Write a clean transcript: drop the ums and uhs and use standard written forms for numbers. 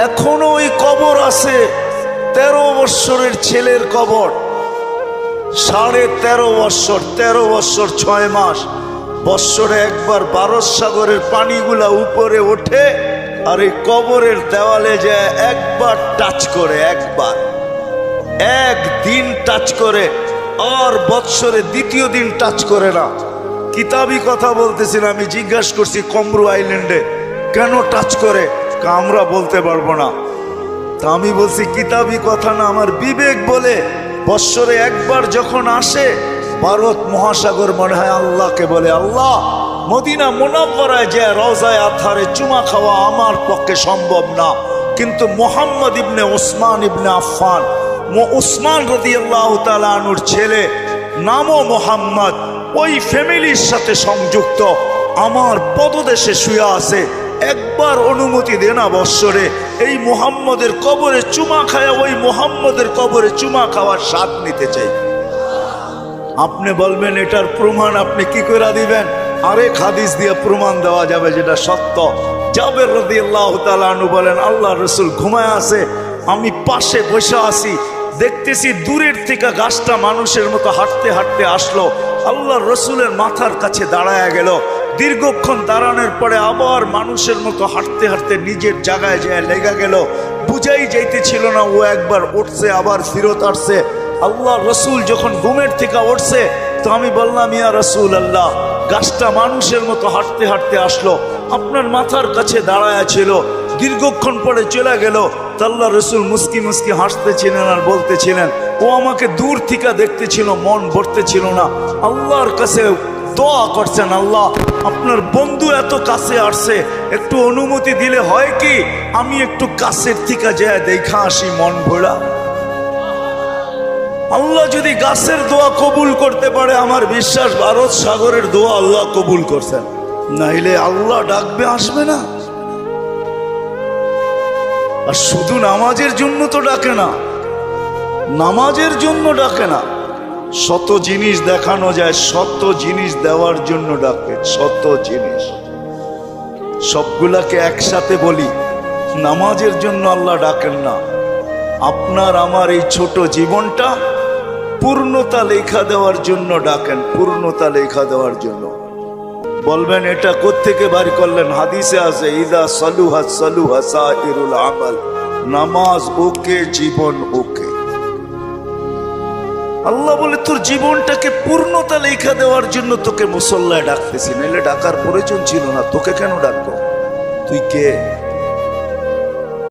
এখনো ওই কবর আছে। 13 বৎসরের ছেলের কবর, 13.5 বৎসর, 13 বৎসর 6 মাস। বৎসরে একবার ভারত সাগরের পানিগুলা উপরে ওঠে আর এই কবরের দেওয়ালে যায় একবার টাচ করে, একদিন টাচ করে, আর বৎসরে দ্বিতীয় দিন টাচ করে না। কিতাবি কথা বলতেছিলাম, আমি জিজ্ঞাসা করছি কমরু আইল্যান্ডে কেন টাচ করে, আমরা বলতে পারবো না। তা আমি বলছি কিতাবি কথা না, আমার বিবেক বলে বৎসরে একবার যখন আসে ভারত মহাসাগর মনে হয় আল্লাহকে বলে, আল্লাহ মদিনা মুনাওয়ারায় যে রওজায়ে আতহারে চুমা খাওয়া আমার পক্ষে সম্ভব না, কিন্তু মুহাম্মদ ইবনে ওসমান ইবনে আফফান, উসমান রাদিয়াল্লাহু তাআলা আনহুর ছেলে, নামও মুহাম্মদ, ওই ফ্যামিলির সাথে সংযুক্ত, আমার পদদেশে শুয়ে আছে, একবার অনুমতি দে না বৎসরে এই মুহাম্মদের কবরে চুমা খায়া ওই মুহাম্মদের কবরে চুমা খাওয়ার স্বাদ নিতে চাই। আপনি বলবেন এটার প্রমাণ আপনি কি করে দিবেন? আরেক হাদিস দিয়ে প্রমাণ দেওয়া যাবে যেটা সত্য। জাবের রাদিয়াল্লাহু তাআলা আনহু বলেন, আল্লাহ রাসূল ঘুমায় আছে, আমি পাশে বসে আছি, দেখতেছি দূরের থেকে গাছটা মানুষের মতো হাঁটতে হাঁটতে আসলো, আল্লাহ রসুলের মাথার কাছে দাঁড়ায় গেল। দীর্ঘক্ষণ দাঁড়ানোর পরে আবার মানুষের মতো হাঁটতে হাঁটতে নিজের জায়গায় যায় লেগে গেল। বুঝাই যাইতেছিল না ও একবার উঠছে আবার ফিরত আসছে। আল্লাহ রসুল যখন ঘুমের থেকে উঠছে তো আমি বললাম, ইয়া রাসূল আল্লাহ, গাছটা মানুষের মতো হাঁটতে হাঁটতে আসলো, আপনার মাথার কাছে দাঁড়ায় ছিল, দীর্ঘক্ষণ পরে চলে গেল। আল্লাহ রসুল মুস্কি মুস্কি হাসতেছিলেন আর বলতেছিলেন, ও আমাকে দূর থেকে দেখতেছিল, মন ভরতেছিল না। আল্লাহর কাছে দোয়া করছেন, আল্লাহ আপনার বন্ধু এত কাছে আসছে, একটু অনুমতি দিলে হয় কি আমি একটু কাছের থেকে যায় দেখা আসি মন ভরা। আল্লাহ যদি গাছের দোয়া কবুল করতে পারে, আমার বিশ্বাস ভারত সাগরের দোয়া আল্লাহ কবুল করছেন, নাইলে আল্লাহ ডাকবে আসবে না। আর শুধু নামাজের জন্য তো ডাকে না, নামাজের জন্য ডাকে না, শত জিনিস দেখানো যায়, শত জিনিস দেওয়ার জন্য ডাকে, শত জিনিস। সবগুলাকে একসাথে বলি, নামাজের জন্য আল্লাহ ডাকেন না। আপনার আমার এই ছোট জীবনটা পূর্ণতা লেখা দেওয়ার জন্য ডাকেন, পূর্ণতা লেখা দেওয়ার জন্য। বলবেন এটা কোত্থেকে বাড়ি করলেন? হাদিসে আছে, ইদা সালুহা সালুহা সাইরুল আমাল, নামাজ ওকে, জীবন ওকে। আল্লাহ বলে তোর জীবনটাকে পূর্ণতা লেখা দেওয়ার জন্য তোকে মুসল্লায় ডাকতেছি, নাহলে ডাকার প্রয়োজন ছিল না। তোকে কেন ডাকবো? তুই কে?